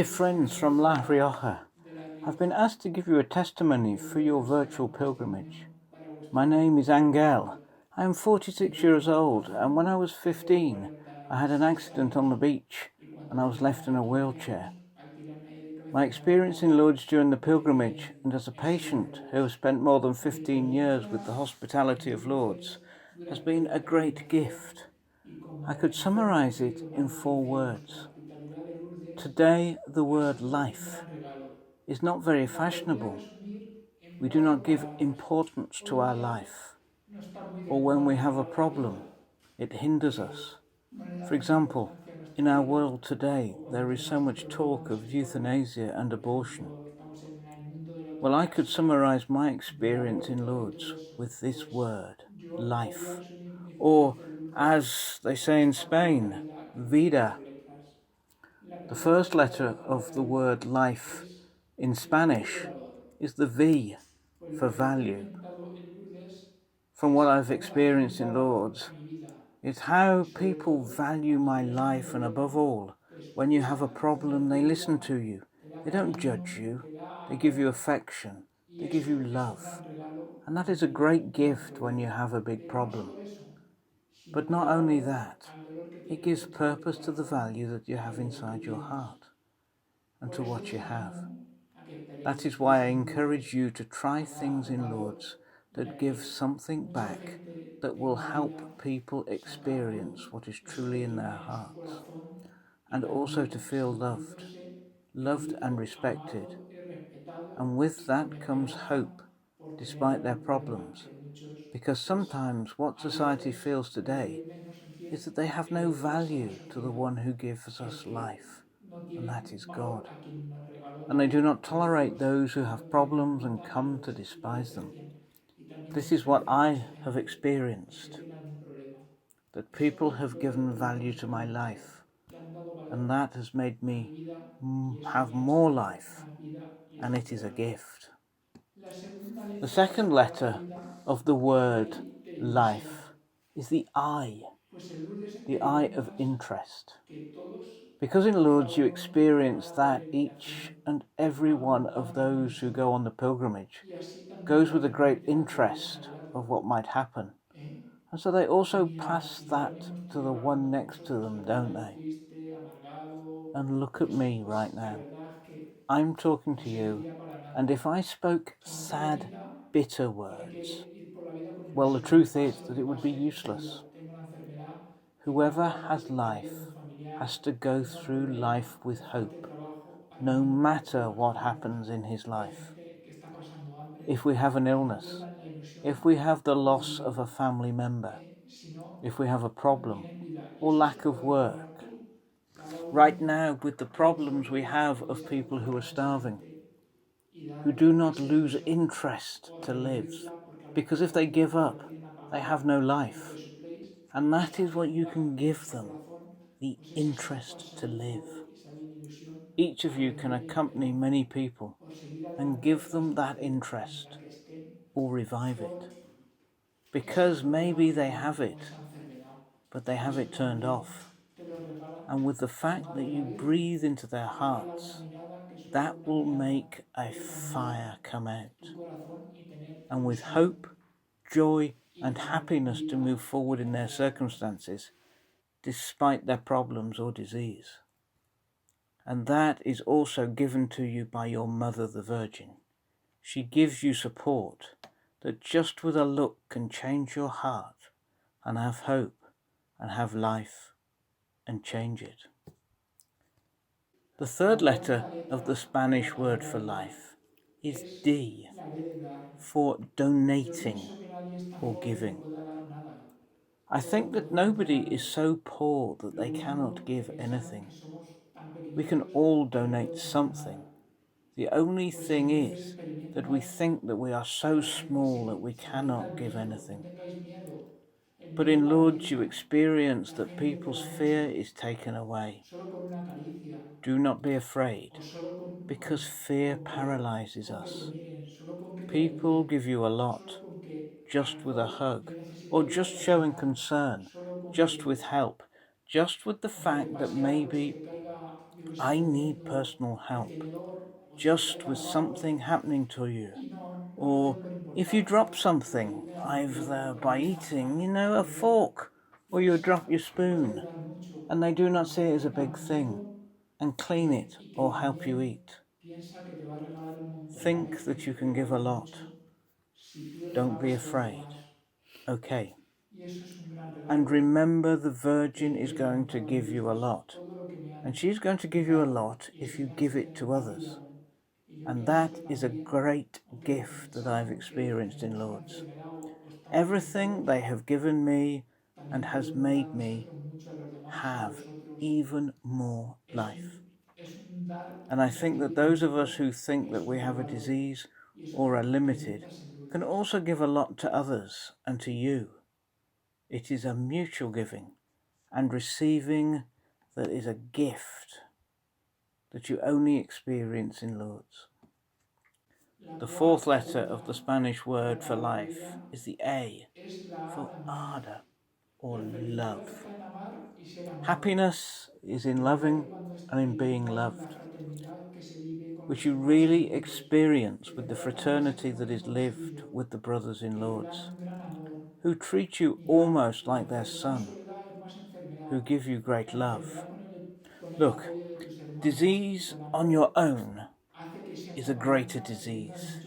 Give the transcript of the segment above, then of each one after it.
Dear friends from La Rioja, I've been asked to give you a testimony for your virtual pilgrimage. My name is Ángel. I am 46 years old, and when I was 15, I had an accident on the beach and I was left in a wheelchair. My experience in Lourdes during the pilgrimage, and as a patient who has spent more than 15 years with the hospitality of Lourdes, has been a great gift. I could summarize it in 4 words. Today, the word life is not very fashionable. We do not give importance to our life, or when we have a problem, it hinders us. For example, in our world today, there is so much talk of euthanasia and abortion. Well, I could summarize my experience in Lourdes with this word, life, or as they say in Spain, vida. The first letter of the word life in Spanish is the V for value. From what I've experienced in Lourdes, it's how people value my life, and above all, when you have a problem, they listen to you. They don't judge you. They give you affection. They give you love. And that is a great gift when you have a big problem. But not only that, it gives purpose to the value that you have inside your heart and to what you have. That is why I encourage you to try things in Lourdes that give something back that will help people experience what is truly in their hearts, and also to feel loved and respected. And with that comes hope, despite their problems, because sometimes what society feels today is that they have no value to the one who gives us life, and that is God. And they do not tolerate those who have problems and come to despise them. This is what I have experienced, that people have given value to my life, and that has made me have more life, and it is a gift. The second letter of the word life is the I of interest. Because in Lourdes you experience that each and every one of those who go on the pilgrimage goes with a great interest of what might happen. And so they also pass that to the one next to them, don't they? And look at me right now. I'm talking to you, and if I spoke sad, bitter words, well, the truth is that it would be useless. Whoever has life has to go through life with hope, no matter what happens in his life. If we have an illness, if we have the loss of a family member, if we have a problem or lack of work. Right now, with the problems we have of people who are starving, who do not lose interest to live, because if they give up, they have no life. And that is what you can give them, the interest to live. Each of you can accompany many people and give them that interest or revive it. Because maybe they have it, but they have it turned off. And with the fact that you breathe into their hearts, that will make a fire come out. And with hope, joy, and happiness to move forward in their circumstances, despite their problems or disease. And that is also given to you by your Mother, the Virgin. She gives you support that just with a look can change your heart and have hope and have life and change it. The third letter of the Spanish word for life is D, for donating or giving. I think that nobody is so poor that they cannot give anything. We can all donate something. The only thing is that we think that we are so small that we cannot give anything. But in Lourdes you experience that people's fear is taken away. Do not be afraid, because fear paralyzes us. People give you a lot, just with a hug, or just showing concern, just with help, just with the fact that maybe I need personal help, just with something happening to you. Or if you drop something, either by eating, a fork, or you drop your spoon, and they do not see it as a big thing, and clean it or help you eat. Think that you can give a lot. Don't be afraid. Okay. And remember, the Virgin is going to give you a lot. And she's going to give you a lot if you give it to others. And that is a great gift that I've experienced in Lourdes. Everything they have given me and has made me have even more life. And I think that those of us who think that we have a disease or are limited can also give a lot to others and to you. It is a mutual giving and receiving that is a gift that you only experience in Lourdes. The fourth letter of the Spanish word for life is the A, for ardor or love. Happiness is in loving and in being loved, which you really experience with the fraternity that is lived with the brothers in Lourdes, who treat you almost like their son, who give you great love. Look, disease on your own is a greater disease.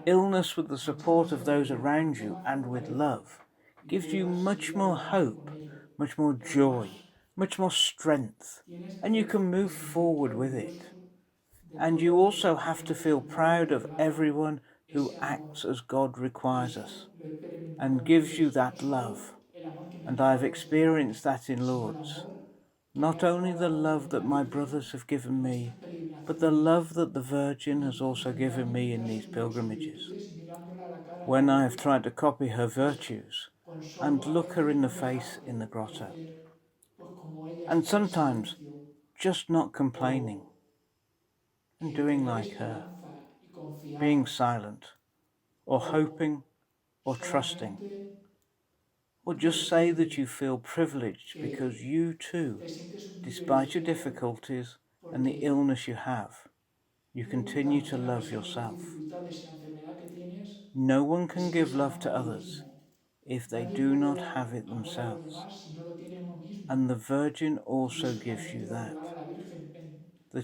Illness with the support of those around you and with love gives you much more hope, much more joy, much more strength, and you can move forward with it. And you also have to feel proud of everyone who acts as God requires us and gives you that love. And I've experienced that in Lourdes. Not only the love that my brothers have given me, but the love that the Virgin has also given me in these pilgrimages. When I have tried to copy her virtues and look her in the face in the grotto. And sometimes just not complaining and doing like her, being silent or hoping or trusting, or just say that you feel privileged because you too, despite your difficulties and the illness you have, you continue to love yourself. No one can give love to others if they do not have it themselves. And the Virgin also gives you that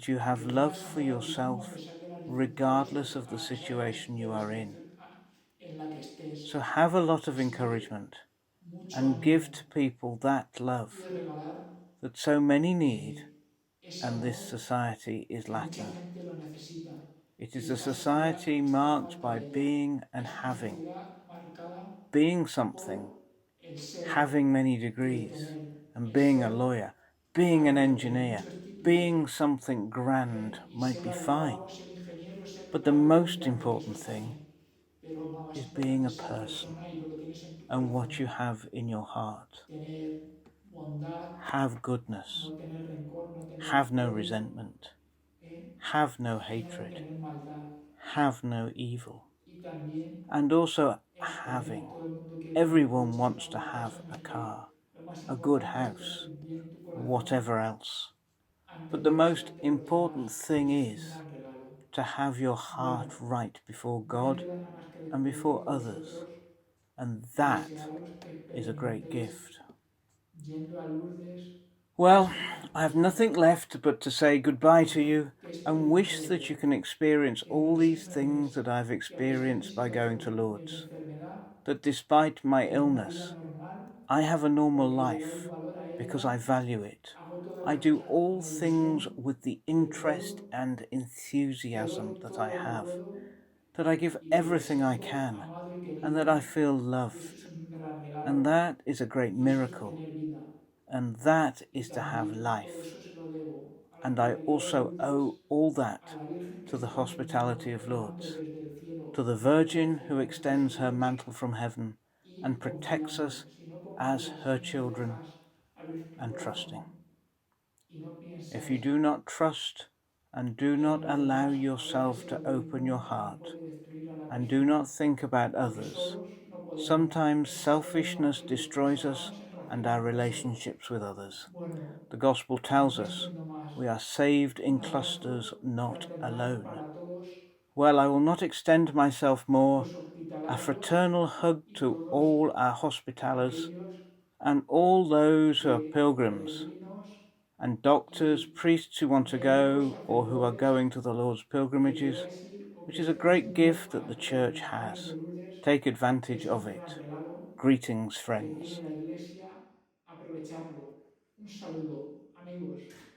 you have love for yourself regardless of the situation you are in. So have a lot of encouragement and give to people that love that so many need and this society is lacking. It is a society marked by being and having. Being something, having many degrees, and being a lawyer, being an engineer, being something grand might be fine. But the most important thing is being a person and what you have in your heart. Have goodness. Have no resentment. Have no hatred. Have no evil. And also having. Everyone wants to have a car, a good house, whatever else. But the most important thing is to have your heart right before God and before others. And that is a great gift. Well, I have nothing left but to say goodbye to you and wish that you can experience all these things that I've experienced by going to Lourdes. That despite my illness, I have a normal life because I value it. I do all things with the interest and enthusiasm that I have, that I give everything I can, and that I feel loved. And that is a great miracle, and that is to have life. And I also owe all that to the hospitality of Lourdes, to the Virgin who extends her mantle from heaven and protects us as her children and trusting. If you do not trust and do not allow yourself to open your heart and do not think about others, sometimes selfishness destroys us and our relationships with others. The Gospel tells us We are saved in clusters, not alone. para todos Well, I will not extend myself more. los A hospitalarios fraternal hug y to todos all our hospitalers aquellos and all those who are pilgrims, peregrinos and doctors, y priests who want to médicos, go or who are sacerdotes, going to the Lord's que pilgrimages, queráis ir o which que is a estáis great yendo gift a that the hacer Church campanas de has. Lourdes, Take que advantage es un of gran it. regalo Greetings, que tiene friends. la Iglesia. Aprovechadlo. Un saludo, amigos.